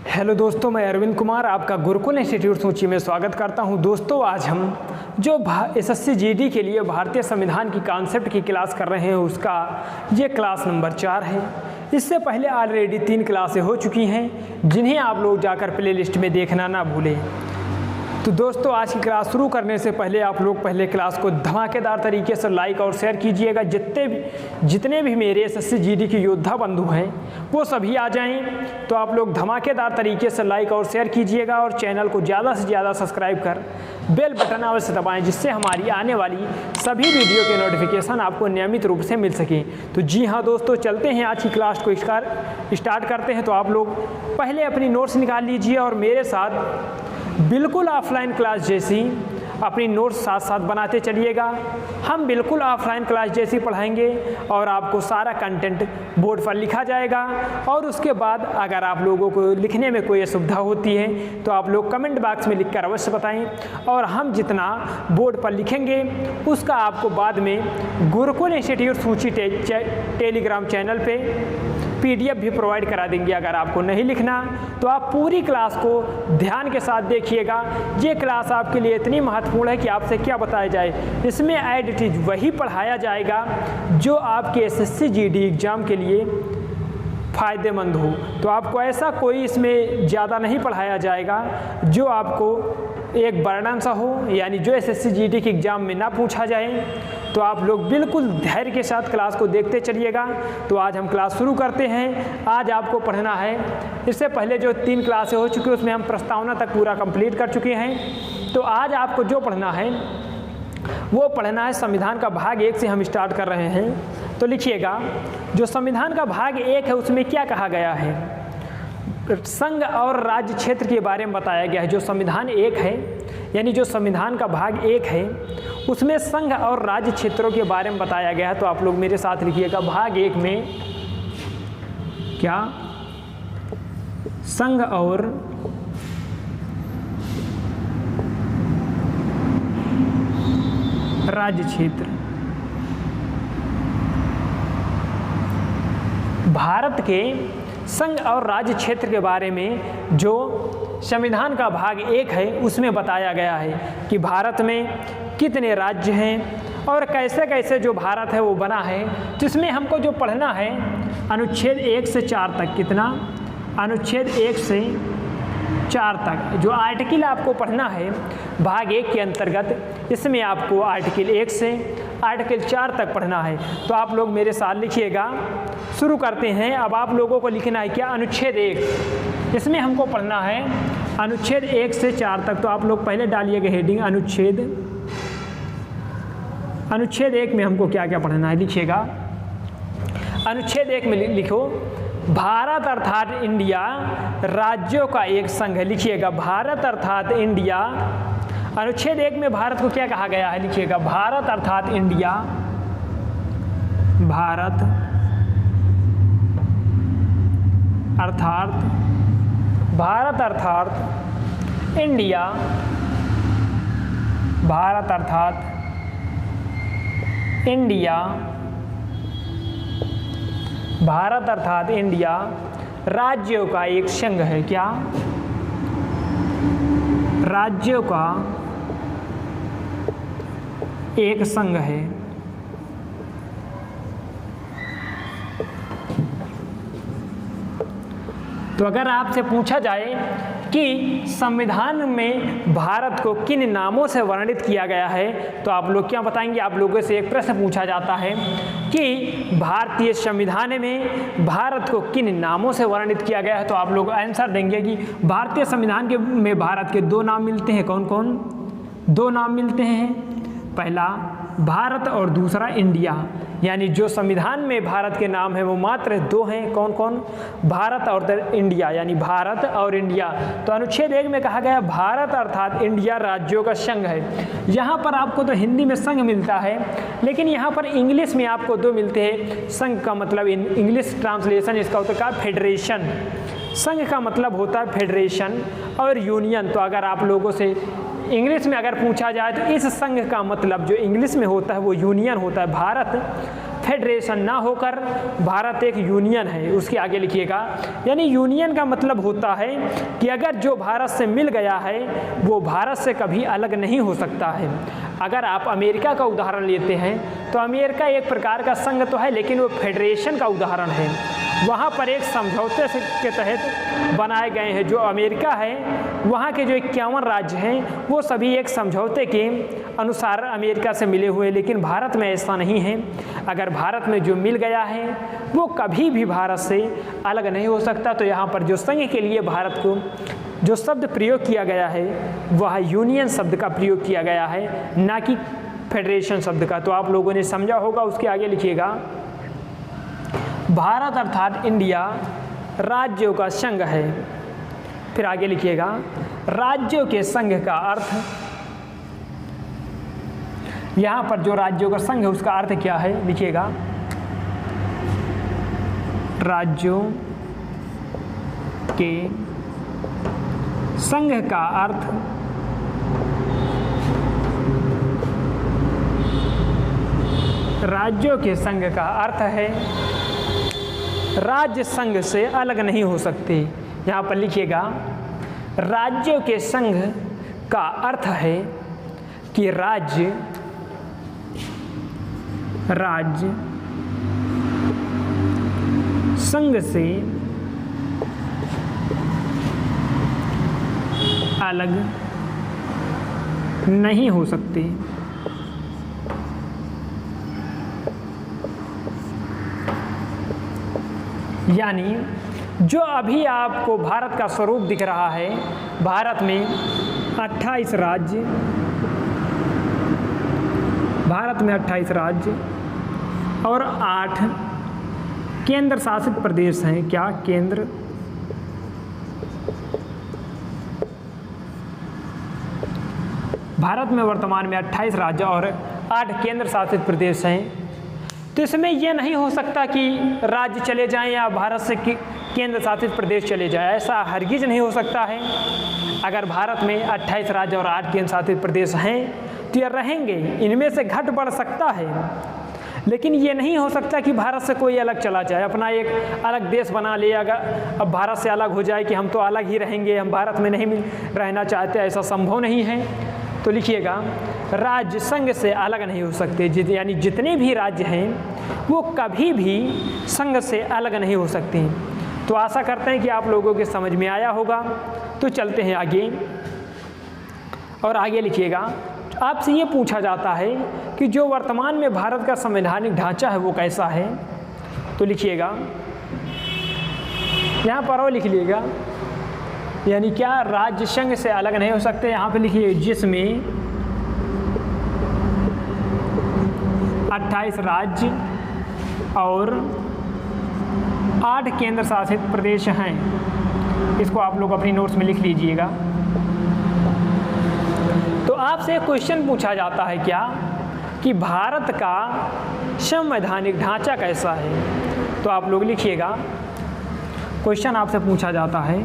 Hello दोस्तों, मैं अरविंद कुमार आपका गुरुकुल इंस्टीट्यूट सूची में स्वागत करता हूं। दोस्तों, आज हम जो एसएससी जीडी के लिए भारतीय संविधान की कॉन्सेप्ट की क्लास कर रहे हैं उसका ये क्लास नंबर 4 है। इससे पहले ऑलरेडी 3 क्लासें हो चुकी हैं, जिन्हें आप लोग जाकर प्लेलिस्ट में देखना ना भूलें। तो दोस्तों, आज की क्लास शुरू करने से पहले आप लोग पहले क्लास को धमाकेदार तरीके से लाइक और शेयर कीजिएगा। जितने भी मेरे एसएससी जीडी के योद्धा बंधु हैं वो सभी आ जाएं। तो आप लोग धमाकेदार तरीके से लाइक और शेयर कीजिएगा और चैनल को ज़्यादा से ज़्यादा सब्सक्राइब कर बेल बटन अवश्य दबाएं, जिससे हमारी आने वाली सभी वीडियो के नोटिफिकेशन आपको नियमित रूप से मिल सकें। तो जी हाँ दोस्तों, चलते हैं आज की क्लास को स्टार्ट करते हैं। तो आप लोग पहले अपनी नोट्स निकाल लीजिए और मेरे साथ बिल्कुल ऑफलाइन क्लास जैसी अपनी नोट्स साथ साथ बनाते चलिएगा। हम बिल्कुल ऑफलाइन क्लास जैसी पढ़ाएंगे और आपको सारा कंटेंट बोर्ड पर लिखा जाएगा। और उसके बाद अगर आप लोगों को लिखने में कोई असुविधा होती है तो आप लोग कमेंट बॉक्स में लिखकर अवश्य बताएं, और हम जितना बोर्ड पर लिखेंगे उसका आपको बाद में गुरुकुल इंस्टीट्यूट सूची टेलीग्राम चैनल पे PDF भी प्रोवाइड करा देंगे। अगर आपको नहीं लिखना तो आप पूरी क्लास को ध्यान के साथ देखिएगा। ये क्लास आपके लिए इतनी महत्वपूर्ण है कि आपसे क्या बताया जाए। इसमें एज इट इज वही पढ़ाया जाएगा जो आपके एसएससी जीडी एग्ज़ाम के लिए फ़ायदेमंद हो। तो आपको ऐसा कोई इसमें ज़्यादा नहीं पढ़ाया जाएगा जो आपको एक वर्णन सा हो, यानी जो एसएससी जीडी के एग्ज़ाम में ना पूछा जाए। तो आप लोग बिल्कुल धैर्य के साथ क्लास को देखते चलिएगा। तो आज हम क्लास शुरू करते हैं। आज आपको पढ़ना है, इससे पहले जो 3 क्लासें हो चुकी हैं उसमें हम प्रस्तावना तक पूरा कंप्लीट कर चुके हैं। तो आज आपको जो पढ़ना है वो पढ़ना है संविधान का भाग 1 से हम स्टार्ट कर रहे हैं। तो लिखिएगा, जो संविधान का भाग 1 है उसमें क्या कहा गया है। संघ और राज्य क्षेत्र के बारे में बताया गया है। जो संविधान 1 है, यानी जो संविधान का भाग 1 है उसमें संघ और राज्य क्षेत्रों के बारे में बताया गया है। तो आप लोग मेरे साथ लिखिएगा, भाग 1 में क्या संघ और राज्य क्षेत्र। भारत के संघ और राज्य क्षेत्र के बारे में जो संविधान का भाग 1 है उसमें बताया गया है कि भारत में कितने राज्य हैं और कैसे कैसे जो भारत है वो बना है। जिसमें हमको जो पढ़ना है अनुच्छेद 1 से 4 तक। कितना? अनुच्छेद 1 से 4 तक जो आर्टिकल आपको पढ़ना है भाग 1 के अंतर्गत, इसमें आपको आर्टिकल 1 से आर्टिकल 4 तक पढ़ना है। तो आप लोग मेरे साथ लिखिएगा। शुरू करते हैं। अब आप लोगों को लिखना है क्या? अनुच्छेद 1। इसमें हमको पढ़ना है अनुच्छेद 1 से 4 तक। तो आप लोग पहले डालिएगा हेडिंग अनुच्छेद 1 में हमको क्या क्या पढ़ना है लिखिएगा। अनुच्छेद 1 में लिखो, भारत अर्थात इंडिया राज्यों का एक संघ है। लिखिएगा, भारत अर्थात इंडिया। अनुच्छेद 1 में भारत को क्या कहा गया है? लिखिएगा, भारत अर्थात इंडिया। भारत अर्थात इंडिया। भारत अर्थात इंडिया। भारत अर्थात इंडिया राज्यों का एक संघ है। क्या? राज्यों का एक संघ है। तो अगर आपसे पूछा जाए कि संविधान में भारत को किन नामों से वर्णित किया गया है तो आप लोग क्या बताएंगे? आप लोगों से एक प्रश्न पूछा जाता है कि भारतीय संविधान में भारत को किन नामों से वर्णित किया गया है, तो आप लोग आंसर देंगे कि भारतीय संविधान में भारत के 2 नाम मिलते हैं। कौन कौन? 2 नाम मिलते हैं। पहला भारत और दूसरा इंडिया। यानी जो संविधान में भारत के नाम है वो मात्र 2 हैं। कौन कौन? भारत और इंडिया, यानी भारत और इंडिया। तो अनुच्छेद 1 में कहा गया भारत अर्थात इंडिया राज्यों का संघ है। यहाँ पर आपको तो हिंदी में संघ मिलता है, लेकिन यहाँ पर इंग्लिश में आपको 2 मिलते हैं। संघ का मतलब इंग्लिश ट्रांसलेशन इसका होता है फेडरेशन। संघ का मतलब होता है फेडरेशन और यूनियन। तो अगर आप लोगों से इंग्लिश में अगर पूछा जाए तो इस संघ का मतलब जो इंग्लिश में होता है वो यूनियन होता है। भारत फेडरेशन ना होकर भारत एक यूनियन है। उसके आगे लिखिएगा, यानी यूनियन का मतलब होता है कि अगर जो भारत से मिल गया है वो भारत से कभी अलग नहीं हो सकता है। अगर आप अमेरिका का उदाहरण लेते हैं तो अमेरिका एक प्रकार का संघ तो है, लेकिन वो फेडरेशन का उदाहरण है। वहाँ पर एक समझौते के तहत बनाए गए हैं। जो अमेरिका है वहाँ के जो 51 राज्य हैं वो सभी एक समझौते के अनुसार अमेरिका से मिले हुए, लेकिन भारत में ऐसा नहीं है। अगर भारत में जो मिल गया है वो कभी भी भारत से अलग नहीं हो सकता। तो यहाँ पर जो संघ के लिए भारत को जो शब्द प्रयोग किया गया है वह यूनियन शब्द का प्रयोग किया गया है, ना कि फेडरेशन शब्द का। तो आप लोगों ने समझा होगा। उसके आगे लिखिएगा, भारत अर्थात इंडिया राज्यों का संघ है। फिर आगे लिखिएगा, राज्यों के संघ का अर्थ, यहाँ पर जो राज्यों का संघ है उसका अर्थ क्या है लिखिएगा, राज्यों के संघ का अर्थ राज्यों के संघ का अर्थ है राज्य संघ से अलग नहीं हो सकते। यहाँ पर लिखिएगा, राज्यों के संघ का अर्थ है कि राज्य संघ से अलग नहीं हो सकते। यानी जो अभी आपको भारत का स्वरूप दिख रहा है, भारत में 28 राज्य, भारत में 28 राज्य और 8 केंद्र शासित प्रदेश हैं। क्या केंद्र भारत में वर्तमान में 28 राज्य और 8 केंद्र शासित प्रदेश हैं। तो इसमें यह नहीं हो सकता कि राज्य चले जाएं या भारत से केंद्र शासित प्रदेश चले जाएं, ऐसा हरगिज नहीं हो सकता है। अगर भारत में 28 राज्य और 8 केंद्र शासित प्रदेश हैं तो ये रहेंगे, इनमें से घट बढ़ सकता है, लेकिन ये नहीं हो सकता कि भारत से कोई अलग चला जाए, अपना एक अलग देश बना ले। अगर अब भारत से अलग हो जाए कि हम तो अलग ही रहेंगे, हम भारत में नहीं रहना चाहते, ऐसा संभव नहीं है। तो लिखिएगा, राज्य संघ से अलग नहीं हो सकते, यानी जितने भी राज्य हैं वो कभी भी संघ से अलग नहीं हो सकते। तो आशा करते हैं कि आप लोगों के समझ में आया होगा। तो चलते हैं आगे, और आगे लिखिएगा, आपसे ये पूछा जाता है कि जो वर्तमान में भारत का संवैधानिक ढांचा है वो कैसा है। तो लिखिएगा, यहाँ पर और लिख लीजिएगा, यानी क्या राज्य संघ से अलग नहीं हो सकते। यहाँ पे लिखिए, जिसमें 28 राज्य और 8 केंद्र शासित प्रदेश हैं। इसको आप लोग अपनी नोट्स में लिख लीजिएगा। तो आपसे एक क्वेश्चन पूछा जाता है क्या कि भारत का संवैधानिक ढांचा कैसा है। तो आप लोग लिखिएगा, क्वेश्चन आपसे पूछा जाता है,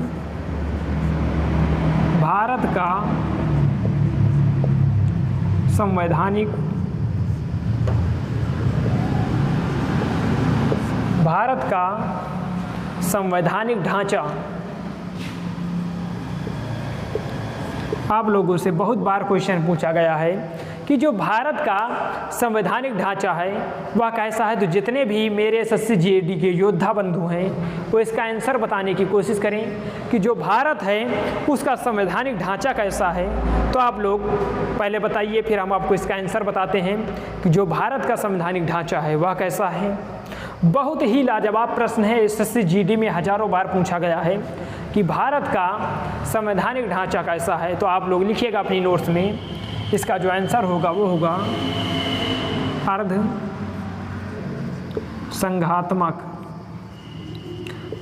भारत का संवैधानिक ढांचा। आप लोगों से बहुत बार क्वेश्चन पूछा गया है कि जो भारत का संवैधानिक ढांचा है वह कैसा है। तो जितने भी मेरे SSC GAD के योद्धा बंधु हैं वो इसका आंसर बताने की कोशिश करें कि जो भारत है उसका संवैधानिक ढांचा कैसा है। तो आप लोग पहले बताइए, फिर हम आपको इसका आंसर बताते हैं कि जो भारत का संवैधानिक ढांचा है वह कैसा है। बहुत ही लाजवाब प्रश्न है, SSC GD में हजारों बार पूछा गया है कि भारत का संवैधानिक ढांचा कैसा है। तो आप लोग लिखिएगा अपनी नोट्स में, इसका जो आंसर होगा वो होगा अर्ध संघात्मक।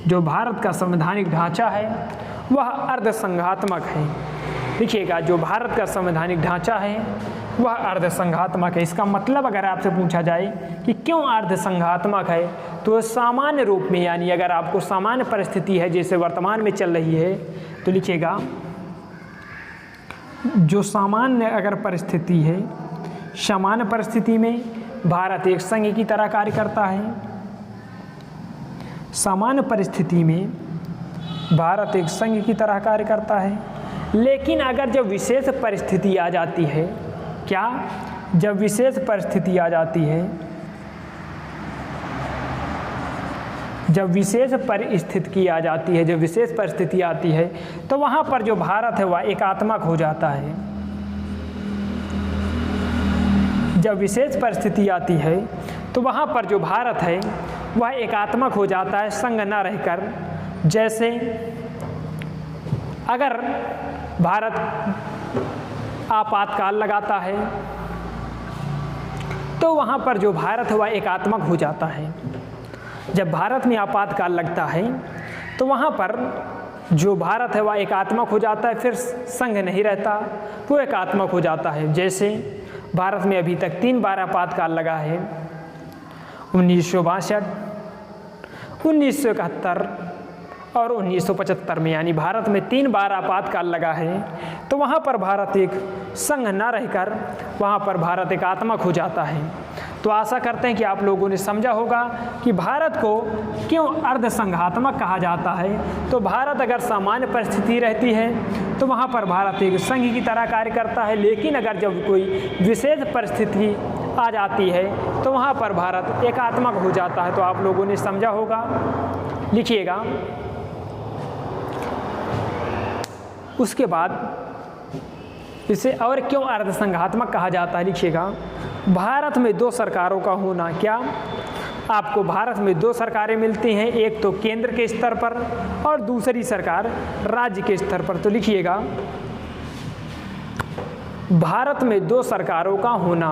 जो भारत का संवैधानिक ढांचा है वह अर्ध संघात्मक है। लिखिएगा, जो भारत का संवैधानिक ढांचा है वह अर्ध संघात्मक है। इसका मतलब अगर आपसे पूछा जाए कि क्यों अर्ध संघात्मक है, तो सामान्य रूप में, यानी अगर आपको सामान्य परिस्थिति है जैसे वर्तमान में चल रही है, तो लिखिएगा, जो सामान्य अगर परिस्थिति है, सामान्य परिस्थिति में भारत एक संघ की तरह कार्य करता है। सामान्य परिस्थिति में भारत एक संघ की तरह कार्य करता है, लेकिन अगर जब विशेष परिस्थिति आ जाती है, क्या, जब विशेष परिस्थिति आ जाती है, जब विशेष परिस्थिति आ जाती है, जब विशेष परिस्थिति आती है, तो वहाँ पर जो भारत है वह एकात्मक हो जाता है। जब विशेष परिस्थिति आती है तो वहाँ पर जो भारत है वह एकात्मक हो जाता है, संघ न रहकर। जैसे अगर भारत आपातकाल लगाता है तो वहाँ पर जो भारत है वह एकात्मक हो जाता है। जब भारत में आपातकाल लगता है तो वहाँ पर जो भारत है वह एकात्मक हो जाता है, फिर संघ नहीं रहता, वो एकात्मक हो जाता है। जैसे भारत में अभी तक 3 बार आपातकाल लगा है, 1962, 1971 और 1975 में, यानी भारत में 3 बार आपातकाल लगा है। तो वहाँ पर भारत एक संघ न रहकर वहाँ पर भारत एकात्मक हो जाता है। तो आशा करते हैं कि आप लोगों ने समझा होगा कि भारत को क्यों अर्धसंघात्मक कहा जाता है। तो भारत अगर सामान्य परिस्थिति रहती है तो वहाँ पर भारत एक संघ की तरह कार्य करता है, लेकिन अगर जब कोई विशेष परिस्थिति आ जाती है तो वहाँ पर भारत एकात्मक हो जाता है। तो आप लोगों ने समझा होगा, लिखिएगा। उसके बाद इसे और क्यों अर्धसंघात्मक कहा जाता है, लिखिएगा। भारत में 2 सरकारों का होना, क्या, आपको भारत में 2 सरकारें मिलती हैं, एक तो केंद्र के स्तर पर और दूसरी सरकार राज्य के स्तर पर। तो लिखिएगा, भारत में 2 सरकारों का होना,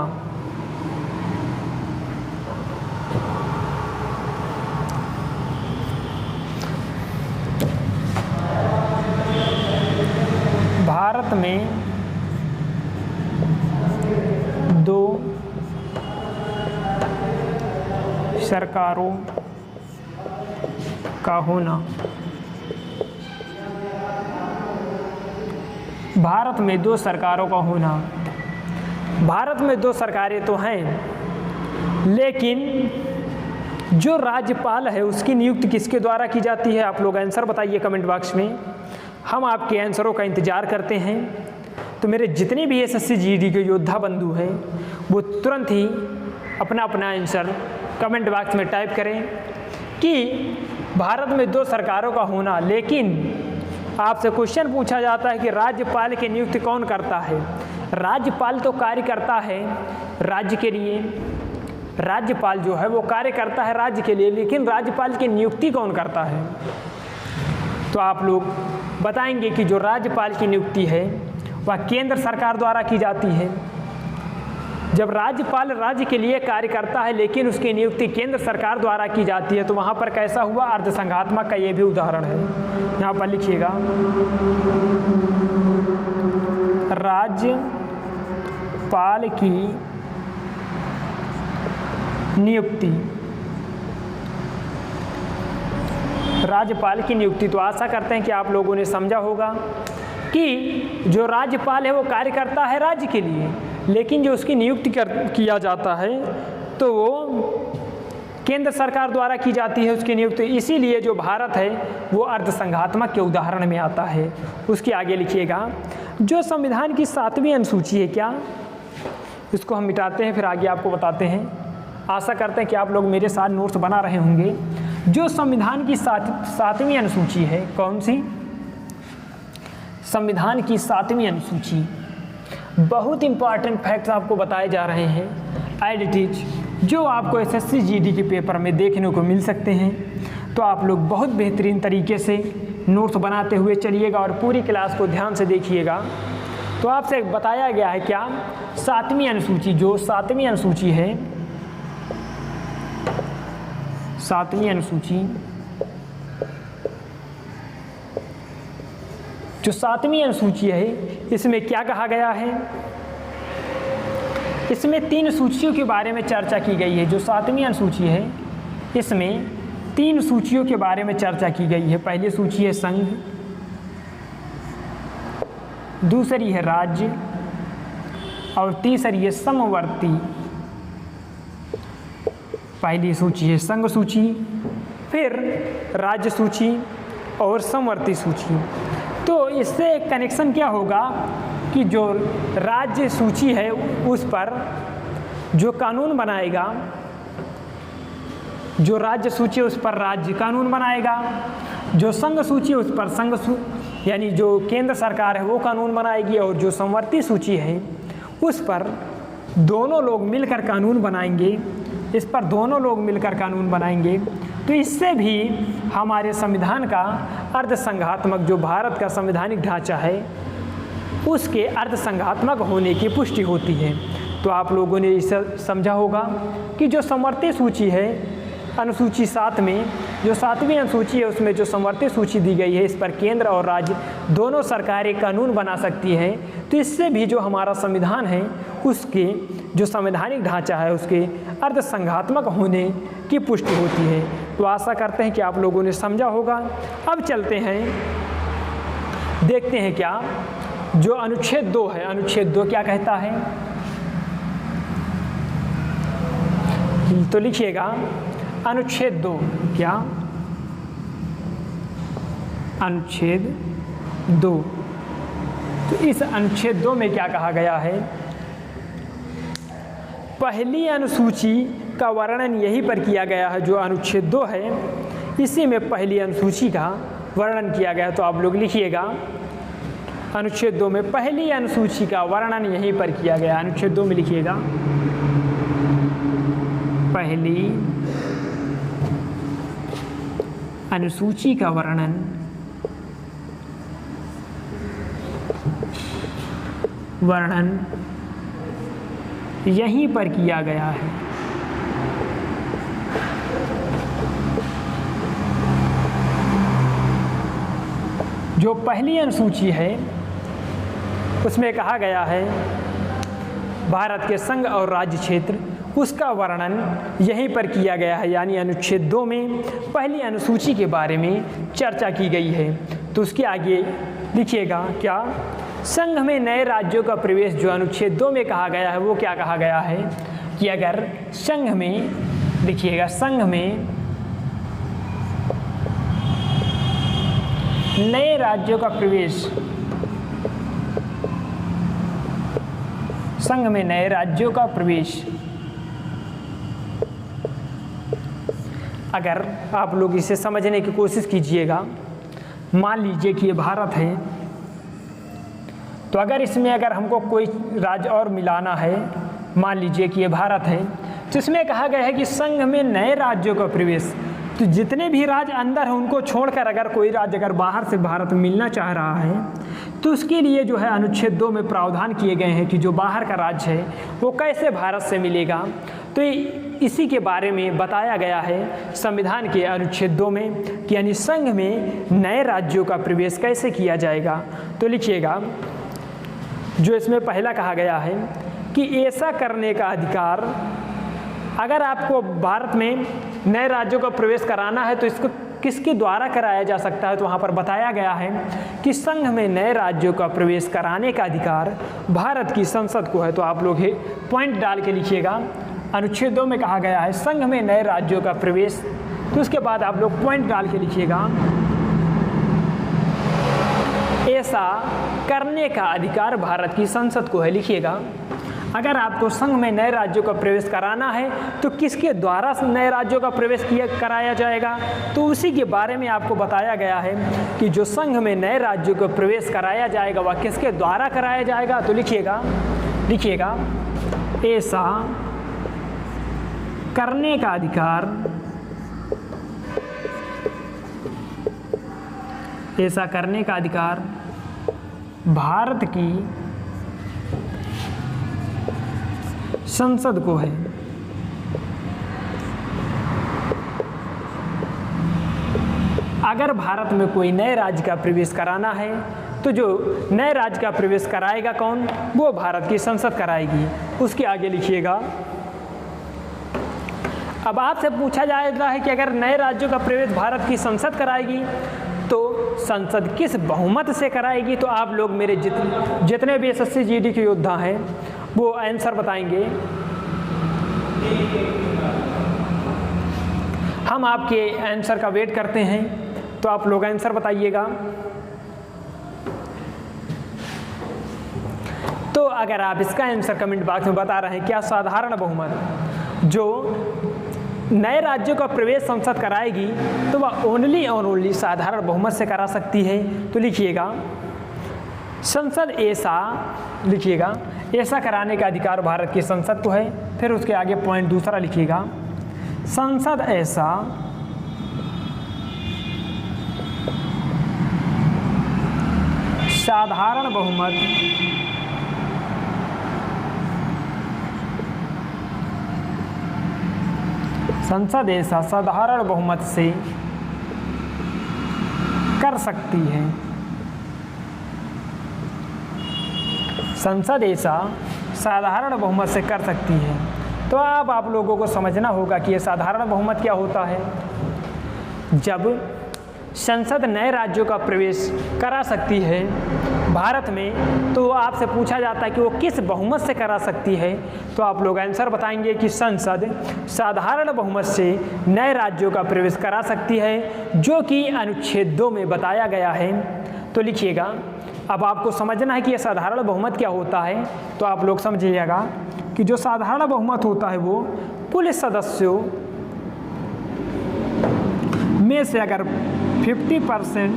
भारत में 2 सरकारों का होना, भारत में 2 सरकारों का होना। भारत में 2 सरकारें तो हैं, लेकिन जो राज्यपाल है उसकी नियुक्ति किसके द्वारा की जाती है? आप लोग आंसर बताइए कमेंट बॉक्स में, हम आपके आंसरों का इंतज़ार करते हैं। तो मेरे जितने भी एसएससी जीडी के योद्धा बंधु हैं वो तुरंत ही अपना अपना आंसर कमेंट बॉक्स में टाइप करें कि भारत में 2 सरकारों का होना, लेकिन आपसे क्वेश्चन पूछा जाता है कि राज्यपाल की नियुक्ति कौन करता है। राज्यपाल तो कार्य करता है राज्य के लिए, राज्यपाल जो है वो कार्य करता है राज्य के लिए, लेकिन राज्यपाल की नियुक्ति कौन करता है? तो आप लोग बताएंगे कि जो राज्यपाल की नियुक्ति है वह केंद्र सरकार द्वारा की जाती है। जब राज्यपाल राज्य के लिए कार्य करता है लेकिन उसकी नियुक्ति केंद्र सरकार द्वारा की जाती है तो वहाँ पर कैसा हुआ? अर्धसंघात्मक का ये भी उदाहरण है। यहाँ पर लिखिएगा, राज्यपाल की नियुक्ति, राज्यपाल की नियुक्ति। तो आशा करते हैं कि आप लोगों ने समझा होगा कि जो राज्यपाल है वो कार्य करता है राज्य के लिए, लेकिन जो उसकी नियुक्ति किया जाता है तो वो केंद्र सरकार द्वारा की जाती है उसकी नियुक्ति। इसीलिए जो भारत है वो अर्धसंघात्मक के उदाहरण में आता है। उसके आगे लिखिएगा, जो संविधान की 7वीं अनुसूची है, क्या, इसको हम मिटाते हैं फिर आगे आपको बताते हैं। आशा करते हैं कि आप लोग मेरे साथ नोट्स बना रहे होंगे। जो संविधान की 7वीं अनुसूची है, कौन सी? संविधान की 7वीं अनुसूची। बहुत इंपॉर्टेंट फैक्ट्स आपको बताए जा रहे हैं, एज इट इज, जो आपको एसएससी जीडी के पेपर में देखने को मिल सकते हैं। तो आप लोग बहुत बेहतरीन तरीके से नोट्स बनाते हुए चलिएगा और पूरी क्लास को ध्यान से देखिएगा। तो आपसे बताया गया है क्या, 7वीं अनुसूची, जो 7वीं अनुसूची है, 7वीं अनुसूची, जो 7वीं अनुसूची है इसमें क्या कहा गया है? इसमें 3 सूचियों के बारे में चर्चा की गई है। जो 7वीं अनुसूची है इसमें 3 सूचियों के बारे में चर्चा की गई है। पहली सूची है संघ, दूसरी है राज्य और तीसरी है समवर्ती पहली सूची है संघ सूची, फिर राज्य सूची और समवर्ती सूची। तो इससे कनेक्शन क्या होगा कि जो राज्य सूची है उस पर जो कानून बनाएगा, जो राज्य सूची है उस पर राज्य कानून बनाएगा, जो संघ सूची है उस पर यानी जो केंद्र सरकार है वो कानून बनाएगी, और जो समवर्ती सूची है उस पर दोनों लोग मिलकर कानून बनाएंगे, इस पर दोनों लोग मिलकर कानून बनाएंगे। तो इससे भी हमारे संविधान का अर्धसंघात्मक, जो भारत का संवैधानिक ढांचा है उसके अर्धसंघात्मक होने की पुष्टि होती है। तो आप लोगों ने इसे समझा होगा कि जो समवर्ती सूची है अनुसूची 7 में, जो 7वीं अनुसूची है उसमें जो समवर्ती सूची दी गई है, इस पर केंद्र और राज्य दोनों सरकारें कानून बना सकती हैं। तो इससे भी जो हमारा संविधान है उसके जो संवैधानिक ढांचा है उसके अर्धसंघात्मक होने की पुष्टि होती है। तो आशा करते हैं कि आप लोगों ने समझा होगा। अब चलते हैं, देखते हैं क्या जो अनुच्छेद 2 है, अनुच्छेद 2 क्या कहता है। तो लिखिएगा अनुच्छेद 2 क्या, अनुच्छेद 2। तो इस अनुच्छेद 2 में क्या कहा गया है, पहली अनुसूची का वर्णन यहीं पर किया गया है। जो अनुच्छेद 2 है इसी में पहली अनुसूची का वर्णन किया गया है। तो आप लोग लिखिएगा अनुच्छेद 2 में पहली अनुसूची का वर्णन यहीं पर किया गया। अनुच्छेद 2 में लिखिएगा पहली अनुसूची का वर्णन यहीं पर किया गया है। जो पहली अनुसूची है उसमें कहा गया है भारत के संघ और राज्य क्षेत्र, उसका वर्णन यहीं पर किया गया है। यानी अनुच्छेद 2 में पहली अनुसूची के बारे में चर्चा की गई है। तो उसके आगे लिखिएगा क्या, संघ में नए राज्यों का प्रवेश। जो अनुच्छेद 2 में कहा गया है वो क्या कहा गया है कि अगर संघ में, लिखिएगा संघ में नए राज्यों का प्रवेश, संघ में नए राज्यों का प्रवेश, अगर आप लोग इसे समझने की कोशिश कीजिएगा, मान लीजिए कि ये भारत है, तो अगर इसमें अगर हमको कोई राज्य और मिलाना है, मान लीजिए कि ये भारत है, तो इसमें कहा गया है कि संघ में नए राज्यों का प्रवेश। तो जितने भी राज्य अंदर हैं उनको छोड़कर अगर कोई राज्य अगर बाहर से भारत में मिलना चाह रहा है तो उसके लिए जो है अनुच्छेद 2 में प्रावधान किए गए हैं कि जो बाहर का राज्य है वो कैसे भारत से मिलेगा। तो इसी के बारे में बताया गया है संविधान के अनुच्छेद 2 में कि यानी संघ में नए राज्यों का प्रवेश कैसे किया जाएगा। तो लिखिएगा जो इसमें पहला कहा गया है कि ऐसा करने का अधिकार, अगर आपको भारत में नए राज्यों का प्रवेश कराना है तो इसको किसके द्वारा कराया जा सकता है। तो वहाँ पर बताया गया है कि संघ में नए राज्यों का प्रवेश कराने का अधिकार भारत की संसद को है। तो आप लोग पॉइंट डाल के लिखिएगा, अनुच्छेद 2 में कहा गया है संघ में नए राज्यों का प्रवेश, तो उसके बाद आप लोग पॉइंट डाल के लिखिएगा ऐसा करने का अधिकार भारत की संसद को है। लिखिएगा अगर आपको संघ में नए राज्यों का प्रवेश कराना है तो किसके द्वारा नए राज्यों का प्रवेश कराया जाएगा, तो उसी के बारे में आपको बताया गया है कि जो संघ में नए राज्यों का प्रवेश कराया जाएगा वह किसके द्वारा कराया जाएगा। तो लिखिएगा ऐसा करने का अधिकार, ऐसा करने का अधिकार भारत की संसद को है। अगर भारत में कोई नए राज्य का प्रवेश कराना है तो जो नए राज्य का प्रवेश कराएगा कौन, वो भारत की संसद कराएगी। उसके आगे लिखिएगा अब आपसे पूछा जाएगा है कि अगर नए राज्यों का प्रवेश भारत की संसद कराएगी तो संसद किस बहुमत से कराएगी। तो आप लोग मेरे जितने भी एसएससी जीडी के योद्धा हैं वो आंसर बताएंगे। हम आपके आंसर का वेट करते हैं, तो आप लोग आंसर बताइएगा। तो अगर आप इसका आंसर कमेंट बॉक्स में बता रहे हैं क्या साधारण बहुमत जो नए राज्यों का प्रवेश संसद कराएगी तो वह ओनली और ओनली साधारण बहुमत से करा सकती है, तो लिखिएगा संसद ऐसा, लिखिएगा ऐसा कराने का अधिकार भारत की संसद को है। फिर उसके आगे पॉइंट दूसरा लिखिएगा संसद ऐसा साधारण बहुमत संसद ऐसा साधारण बहुमत से कर सकती है। संसद ऐसा साधारण बहुमत से कर सकती है। तो अब आप लोगों को समझना होगा कि यह साधारण बहुमत क्या होता है। जब संसद नए राज्यों का प्रवेश करा सकती है भारत में, तो आपसे पूछा जाता है कि वो किस बहुमत से करा सकती है, तो आप लोग आंसर बताएंगे कि संसद साधारण बहुमत से नए राज्यों का प्रवेश करा सकती है, जो कि अनुच्छेद 2 में बताया गया है। तो लिखिएगा, अब आपको समझना है कि यह साधारण बहुमत क्या होता है। तो आप लोग समझिएगा कि जो साधारण बहुमत होता है वो कुल सदस्यों में से अगर 50%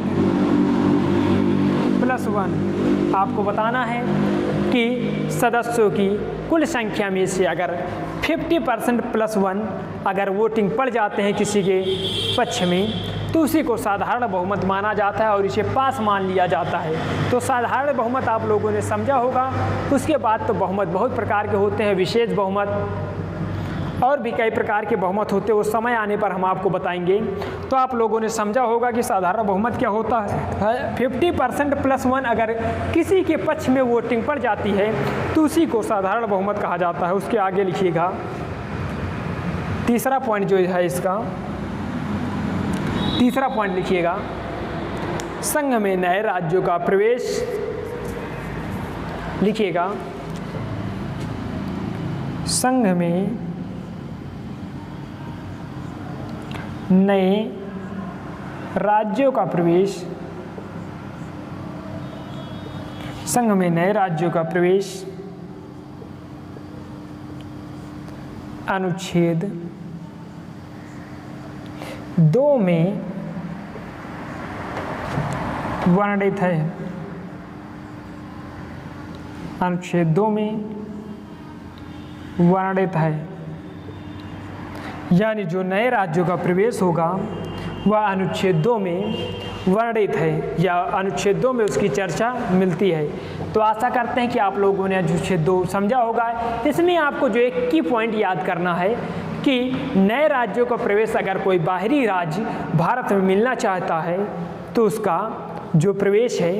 + 1 आपको बताना है कि सदस्यों की कुल संख्या में से अगर 50% + 1 अगर वोटिंग पड़ जाते हैं किसी के पक्ष में, तो उसी को साधारण बहुमत माना जाता है और इसे पास मान लिया जाता है। तो साधारण बहुमत आप लोगों ने समझा होगा। उसके बाद तो बहुमत बहुत प्रकार के होते हैं, विशेष बहुमत और भी कई प्रकार के बहुमत होते हैं, वो समय आने पर हम आपको बताएंगे। तो आप लोगों ने समझा होगा कि साधारण बहुमत क्या होता है। 50% + 1 अगर किसी के पक्ष में वोटिंग पड़ जाती है तो उसी को साधारण बहुमत कहा जाता है। उसके आगे लिखिएगा तीसरा पॉइंट जो है इसका, तीसरा पॉइंट लिखिएगा संघ में नए राज्यों का प्रवेश, लिखिएगा संघ में नए राज्यों का प्रवेश, संघ में नए राज्यों का प्रवेश अनुच्छेद 2 में वर्णित है। अनुच्छेद 2 में वर्णित है, यानी जो नए राज्यों का प्रवेश होगा वह अनुच्छेद 2 में वर्णित है या अनुच्छेद 2 में उसकी चर्चा मिलती है। तो आशा करते हैं कि आप लोगों ने अनुच्छेद 2 समझा होगा। इसमें आपको जो एक की पॉइंट याद करना है कि नए राज्यों का प्रवेश अगर कोई बाहरी राज्य भारत में मिलना चाहता है तो उसका जो प्रवेश है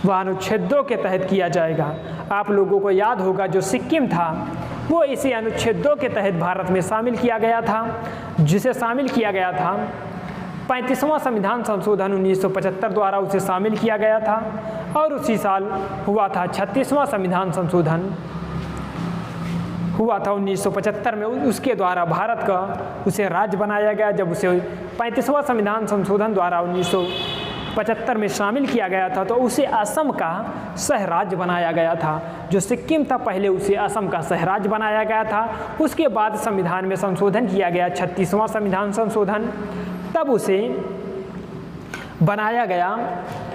वह अनुच्छेद 2 के तहत किया जाएगा। आप लोगों को याद होगा जो सिक्किम था वो इसी अनुच्छेद 2 के तहत भारत में शामिल किया गया था, जिसे शामिल किया गया था 35वां संविधान संशोधन 1975 द्वारा उसे शामिल किया गया था। और उसी साल हुआ था 36वां संविधान संशोधन हुआ था 1975 में, उसके द्वारा भारत का उसे राज्य बनाया गया। जब उसे 35वां संविधान संशोधन द्वारा 1975 में शामिल किया गया था तो उसे असम का सह राज्य बनाया गया था। जो सिक्किम था पहले उसे असम का सह राज्य बनाया गया था। उसके बाद संविधान में संशोधन किया गया 36वां संविधान संशोधन, तब उसे बनाया गया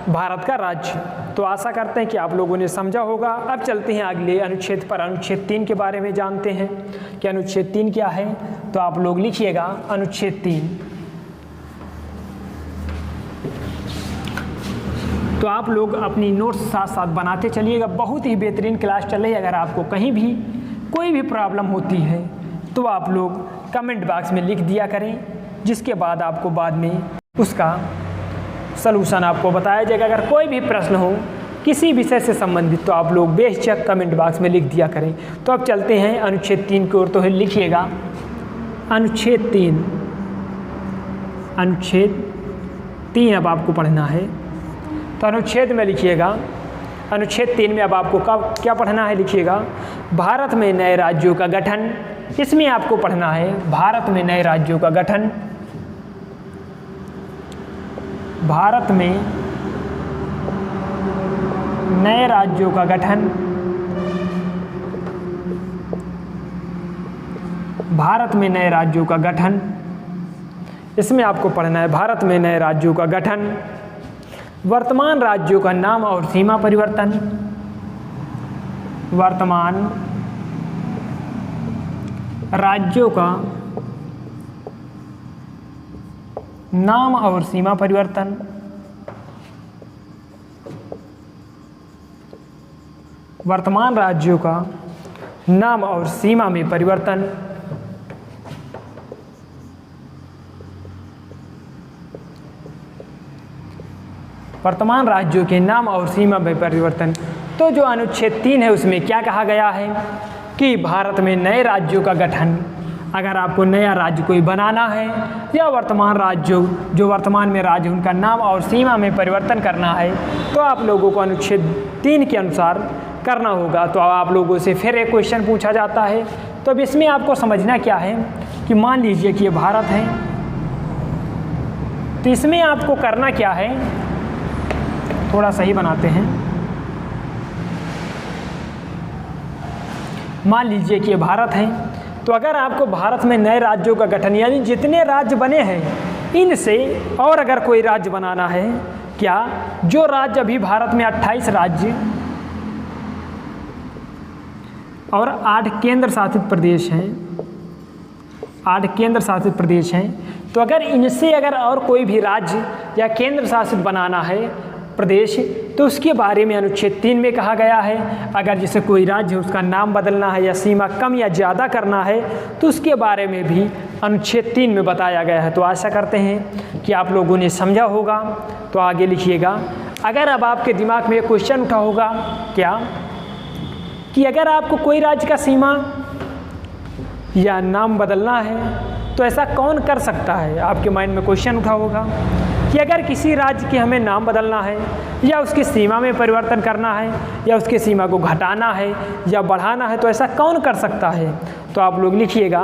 भारत का राज्य। तो आशा करते हैं कि आप लोगों ने समझा होगा। अब चलते हैं अगले अनुच्छेद पर। अनुच्छेद 3 के बारे में जानते हैं कि अनुच्छेद 3 क्या है। तो आप लोग लिखिएगा अनुच्छेद 3। तो आप लोग अपनी नोट्स साथ साथ बनाते चलिएगा। बहुत ही बेहतरीन क्लास चल रही है। अगर आपको कहीं भी कोई भी प्रॉब्लम होती है तो आप लोग कमेंट बॉक्स में लिख दिया करें, जिसके बाद आपको बाद में उसका सलूशन आपको बताया जाएगा। अगर कोई भी प्रश्न हो किसी विषय से संबंधित तो आप लोग बेझिझक कमेंट बॉक्स में लिख दिया करें। तो अब चलते हैं अनुच्छेद 3 की ओर। तो लिखिएगा अनुच्छेद 3। अनुच्छेद 3 अब आपको पढ़ना है। तो अनुच्छेद में लिखिएगा, अनुच्छेद 3 में अब आपको क्या पढ़ना है, लिखिएगा भारत में नए राज्यों का गठन इसमें आपको पढ़ना है भारत में नए राज्यों का गठन, भारत में नए राज्यों का गठन, भारत में नए राज्यों का गठन, इसमें आपको पढ़ना है भारत में नए राज्यों का गठन, वर्तमान राज्यों का नाम और सीमा परिवर्तन, वर्तमान राज्यों का नाम और सीमा परिवर्तन, वर्तमान राज्यों का नाम और सीमा में परिवर्तन, वर्तमान राज्यों के नाम और सीमा में परिवर्तन। तो जो अनुच्छेद 3 है उसमें क्या कहा गया है कि भारत में नए राज्यों का गठन, अगर आपको नया राज्य कोई बनाना है या वर्तमान राज्य जो वर्तमान में राज्य उनका नाम और सीमा में परिवर्तन करना है तो आप लोगों को अनुच्छेद 3 के अनुसार करना होगा। तो आप लोगों से फिर एक क्वेश्चन पूछा जाता है। तो अब इसमें आपको समझना क्या है कि मान लीजिए कि ये भारत है, तो इसमें आपको करना क्या है, थोड़ा सही बनाते हैं। मान लीजिए कि ये भारत है, तो अगर आपको भारत में नए राज्यों का गठन यानी जितने राज्य बने हैं इनसे और अगर कोई राज्य बनाना है, क्या जो राज्य अभी भारत में 28 राज्य और 8 केंद्र शासित प्रदेश हैं, 8 केंद्र शासित प्रदेश हैं, तो अगर इनसे अगर और कोई भी राज्य या केंद्र शासित बनाना है प्रदेश तो उसके बारे में अनुच्छेद 3 में कहा गया है। अगर जैसे कोई राज्य उसका नाम बदलना है या सीमा कम या ज़्यादा करना है तो उसके बारे में भी अनुच्छेद 3 में बताया गया है। तो आशा करते हैं कि आप लोगों ने समझा होगा। तो आगे लिखिएगा। अगर अब आपके दिमाग में एक क्वेश्चन उठा होगा क्या कि अगर आपको कोई राज्य का सीमा या नाम बदलना है तो ऐसा कौन कर सकता है। आपके माइंड में क्वेश्चन उठा होगा कि अगर किसी राज्य के हमें नाम बदलना है या उसकी सीमा में परिवर्तन करना है या उसकी सीमा को घटाना है या बढ़ाना है तो ऐसा कौन कर सकता है। तो आप लोग लिखिएगा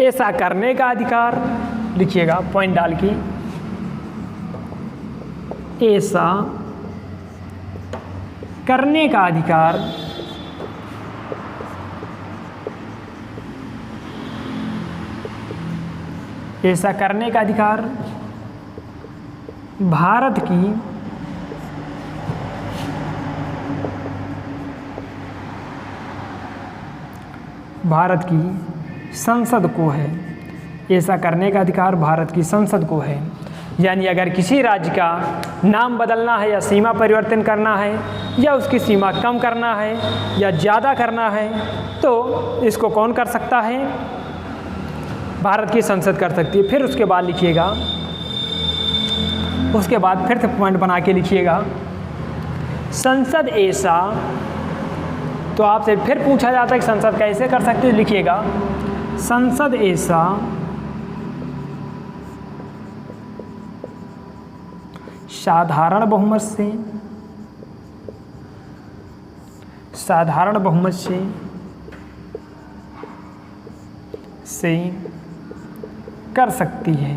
ऐसा करने का अधिकार, लिखिएगा पॉइंट डाल के, ऐसा करने का अधिकार ऐसा करने का अधिकार भारत की संसद को है। ऐसा करने का अधिकार भारत की संसद को है। यानी अगर किसी राज्य का नाम बदलना है या सीमा परिवर्तन करना है या उसकी सीमा कम करना है या ज़्यादा करना है तो इसको कौन कर सकता है, भारत की संसद कर सकती है। फिर उसके बाद लिखिएगा, उसके बाद फिर से पॉइंट बना के लिखिएगा संसद ऐसा। तो आपसे फिर पूछा जाता है कि संसद कैसे कर सकती है, लिखिएगा संसद ऐसा साधारण बहुमत से कर सकती है।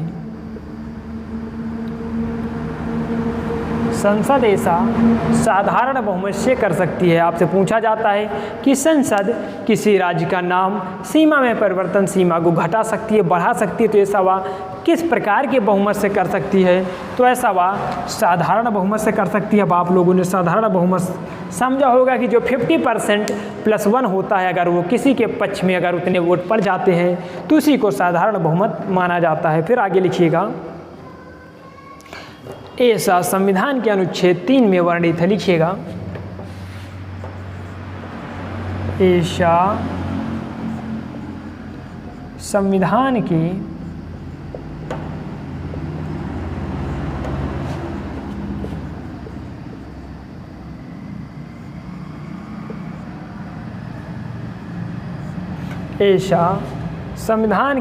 संसद ऐसा साधारण बहुमत से कर सकती है। आपसे पूछा जाता है कि संसद किसी राज्य का नाम, सीमा में परिवर्तन, सीमा को घटा सकती है, बढ़ा सकती है, तो ऐसा वह किस प्रकार के बहुमत से कर सकती है। तो ऐसा वह साधारण बहुमत से कर सकती है। अब आप लोगों ने साधारण बहुमत समझा होगा कि जो 50% + 1 होता है, अगर वो किसी के पक्ष में अगर उतने वोट पड़ जाते हैं तो उसी को साधारण बहुमत माना जाता है। फिर आगे लिखिएगा ऐसा संविधान के अनुच्छेद 3 में वर्णित है। लिखिएगा ऐसा संविधान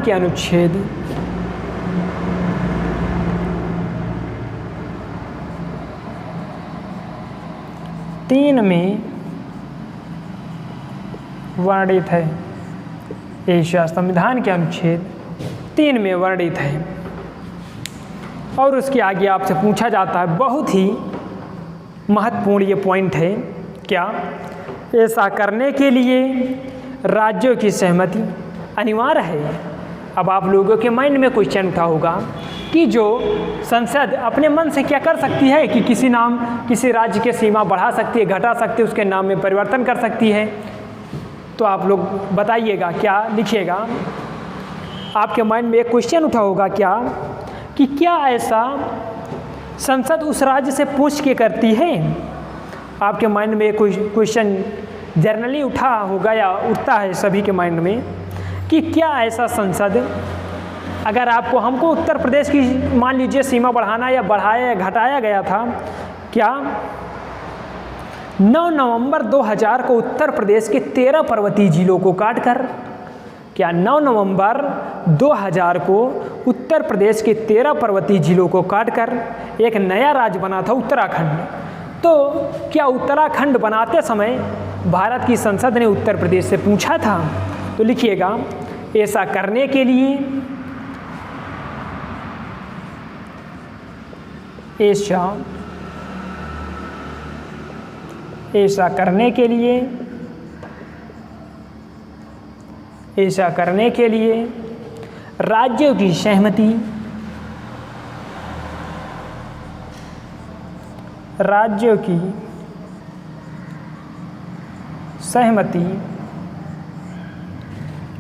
के अनुच्छेद 3 में वर्णित है। एशिया संविधान के अनुच्छेद 3 में वर्णित है। और उसके आगे आपसे पूछा जाता है, बहुत ही महत्वपूर्ण ये पॉइंट है, क्या ऐसा करने के लिए राज्यों की सहमति अनिवार्य है। अब आप लोगों के माइंड में क्वेश्चन उठा होगा कि जो संसद अपने मन से क्या कर सकती है कि किसी राज्य की सीमा बढ़ा सकती है, घटा सकती है, उसके नाम में परिवर्तन कर सकती है। तो आप लोग बताइएगा, क्या लिखिएगा। आपके माइंड में एक क्वेश्चन उठा होगा क्या ऐसा संसद उस राज्य से पूछ के करती है। आपके माइंड में एक क्वेश्चन जनरली उठा होगा या उठता है सभी के माइंड में कि क्या ऐसा संसद, अगर हमको उत्तर प्रदेश की मान लीजिए सीमा बढ़ाना या बढ़ाया या घटाया गया था, क्या 9 नवंबर 2000 को उत्तर प्रदेश के 13 पर्वतीय जिलों को काटकर, क्या 9 नवंबर 2000 को उत्तर प्रदेश के 13 पर्वतीय जिलों को काटकर एक नया राज्य बना था उत्तराखंड। तो क्या उत्तराखंड बनाते समय भारत की संसद ने उत्तर प्रदेश से पूछा था। तो लिखिएगा, ऐसा करने के लिए ऐसा करने के लिए राज्यों की सहमति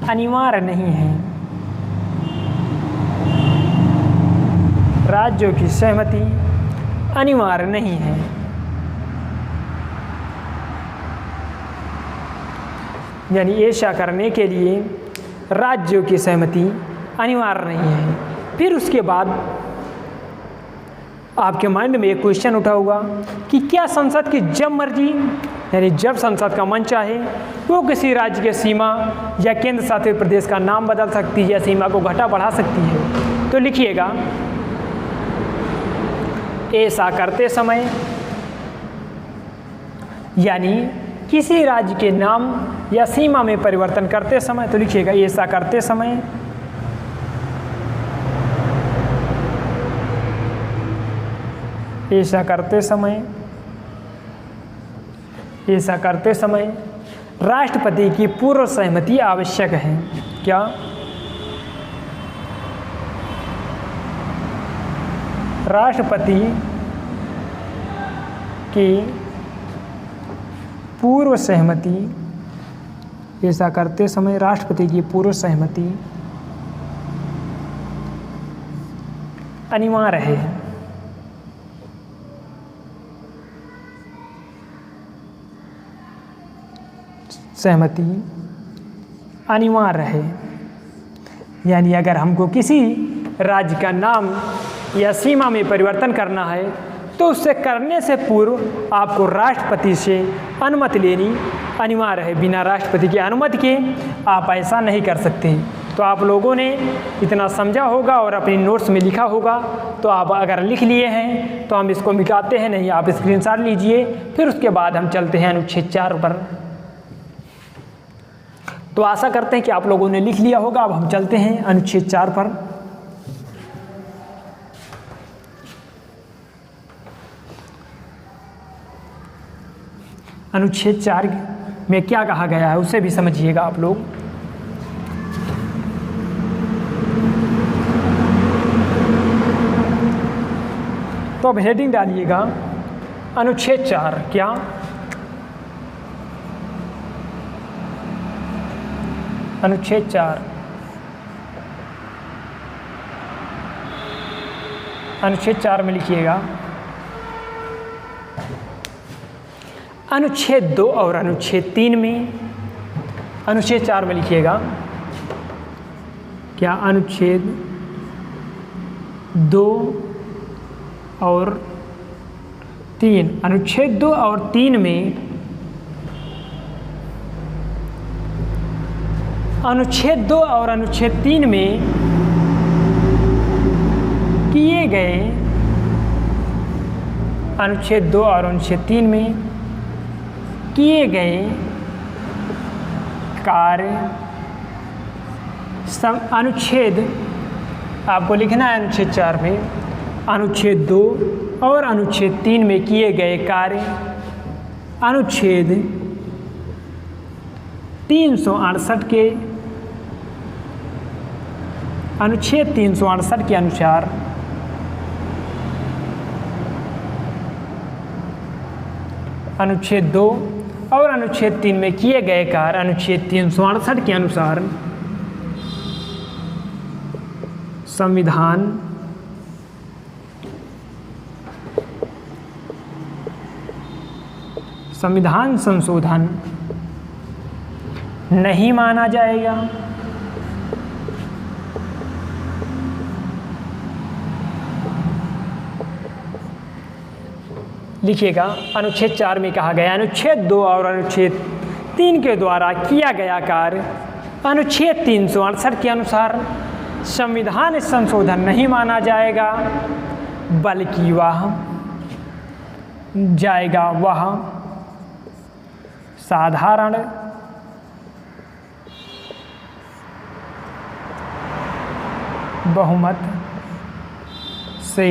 अनिवार्य नहीं है। राज्यों की सहमति अनिवार्य नहीं है। यानी ऐसा करने के लिए राज्यों की सहमति अनिवार्य नहीं है। फिर उसके बाद आपके माइंड में एक क्वेश्चन उठा होगा कि क्या संसद की जब मर्जी, यानी जब संसद का मन चाहे वो किसी राज्य की सीमा या केंद्र शासित प्रदेश का नाम बदल सकती है या सीमा को घटा बढ़ा सकती है। तो लिखिएगा, ऐसा करते समय यानी किसी राज्य के नाम या सीमा में परिवर्तन करते समय, तो लिखिएगा ऐसा करते समय राष्ट्रपति की पूर्व सहमति आवश्यक है। क्या राष्ट्रपति की पूर्व सहमति, ऐसा करते समय राष्ट्रपति की पूर्व सहमति अनिवार्य है। सहमति अनिवार्य है। यानी अगर हमको किसी राज्य का नाम या सीमा में परिवर्तन करना है तो उससे करने से पूर्व आपको राष्ट्रपति से अनुमति लेनी अनिवार्य है। बिना राष्ट्रपति की अनुमति के आप ऐसा नहीं कर सकते। तो आप लोगों ने इतना समझा होगा और अपनी नोट्स में लिखा होगा। तो आप अगर लिख लिए हैं तो हम इसको मिटाते हैं, नहीं आप स्क्रीनशॉट लीजिए। फिर उसके बाद हम चलते हैं अनुच्छेद 4 पर। तो आशा करते हैं कि आप लोगों ने लिख लिया होगा। अब हम चलते हैं अनुच्छेद 4 पर। अनुच्छेद 4 में क्या कहा गया है उसे भी समझिएगा आप लोग। तो अब हेडिंग डालिएगा अनुच्छेद 4। क्या अनुच्छेद 4 अनुच्छेद 4 में लिखिएगा अनुच्छेद 2 और अनुच्छेद 3 में, अनुच्छेद 4 में लिखिएगा क्या अनुच्छेद 2 और 3, अनुच्छेद 2 और 3 में, अनुच्छेद 2 और अनुच्छेद 3 में किए गए, अनुच्छेद 2 और अनुच्छेद 3 में किए गए कार्य अनुच्छेद आपको लिखना है अनुच्छेद 4 में, अनुच्छेद 2 और अनुच्छेद 3 में किए गए कार्य अनुच्छेद 368 के अनुसार अनुच्छेद 2 और अनुच्छेद 3 में किए गए कार्य अनुच्छेद 368 के अनुसार संविधान संशोधन नहीं माना जाएगा। लिखिएगा, अनुच्छेद 4 में कहा गया अनुच्छेद 2 और अनुच्छेद 3 के द्वारा किया गया कार्य अनुच्छेद 368 के अनुसार संविधान संशोधन नहीं माना जाएगा, बल्कि वह साधारण बहुमत से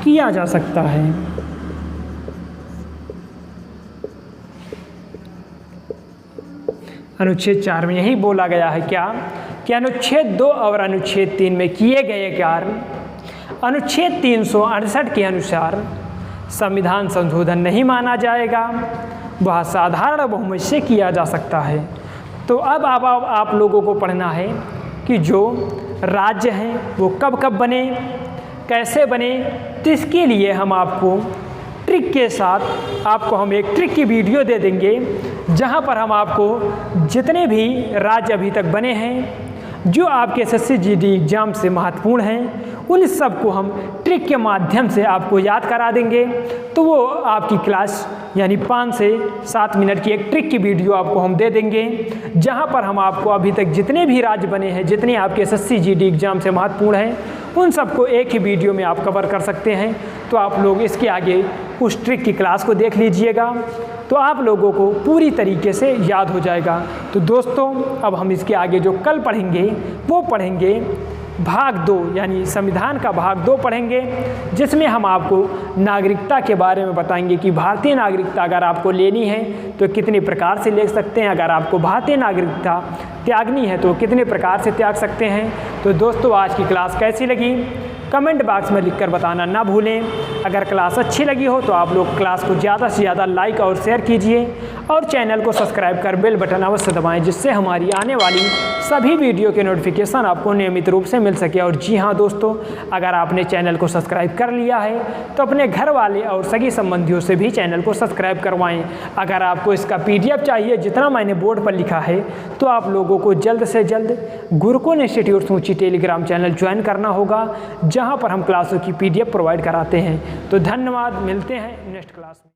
किया जा सकता है। अनुच्छेद 4 में यही बोला गया है क्या कि अनुच्छेद 2 और अनुच्छेद 3 में किए गए कार्य अनुच्छेद 368 के अनुसार संविधान संशोधन नहीं माना जाएगा, वह साधारण बहुमत से किया जा सकता है। तो अब आप लोगों को पढ़ना है कि जो राज्य हैं वो कब कब बने, कैसे बने, तो इसके लिए हम आपको ट्रिक के साथ आपको हम एक ट्रिक की वीडियो दे देंगे, जहां पर हम आपको जितने भी राज्य अभी तक बने हैं जो आपके SSC GD एग्ज़ाम से महत्वपूर्ण हैं, उन सब को हम ट्रिक के माध्यम से आपको याद करा देंगे। तो वो आपकी क्लास यानी 5 से 7 मिनट की एक ट्रिक की वीडियो आपको हम दे देंगे, जहां पर हम आपको अभी तक जितने भी राज्य बने हैं, जितने आपके SSC GD एग्ज़ाम से महत्वपूर्ण हैं, उन सबको एक ही वीडियो में आप कवर कर सकते हैं। तो आप लोग इसके आगे उस ट्रिक की क्लास को देख लीजिएगा, तो आप लोगों को पूरी तरीके से याद हो जाएगा। तो दोस्तों, अब हम इसके आगे जो कल पढ़ेंगे वो पढ़ेंगे भाग 2 यानी संविधान का भाग 2 पढ़ेंगे, जिसमें हम आपको नागरिकता के बारे में बताएंगे कि भारतीय नागरिकता अगर आपको लेनी है तो कितने प्रकार से ले सकते हैं, अगर आपको भारतीय नागरिकता त्यागनी है तो कितने प्रकार से त्याग सकते हैं। तो दोस्तों, आज की क्लास कैसी लगी कमेंट बॉक्स में लिखकर बताना ना भूलें। अगर क्लास अच्छी लगी हो तो आप लोग क्लास को ज़्यादा से ज़्यादा लाइक और शेयर कीजिए और चैनल को सब्सक्राइब कर बेल बटन अवश्य दबाएं, जिससे हमारी आने वाली सभी वीडियो के नोटिफिकेशन आपको नियमित रूप से मिल सके। और जी हाँ दोस्तों, अगर आपने चैनल को सब्सक्राइब कर लिया है तो अपने घर वाले और सगी संबंधियों से भी चैनल को सब्सक्राइब करवाएँ। अगर आपको इसका PDF चाहिए जितना मैंने बोर्ड पर लिखा है, तो आप लोगों को जल्द से जल्द गुरुकुल इंस्टीट्यूट सूची टेलीग्राम चैनल ज्वाइन करना होगा, जहाँ पर हम क्लासों की PDF प्रोवाइड कराते हैं। तो धन्यवाद, मिलते हैं नेक्स्ट क्लास में।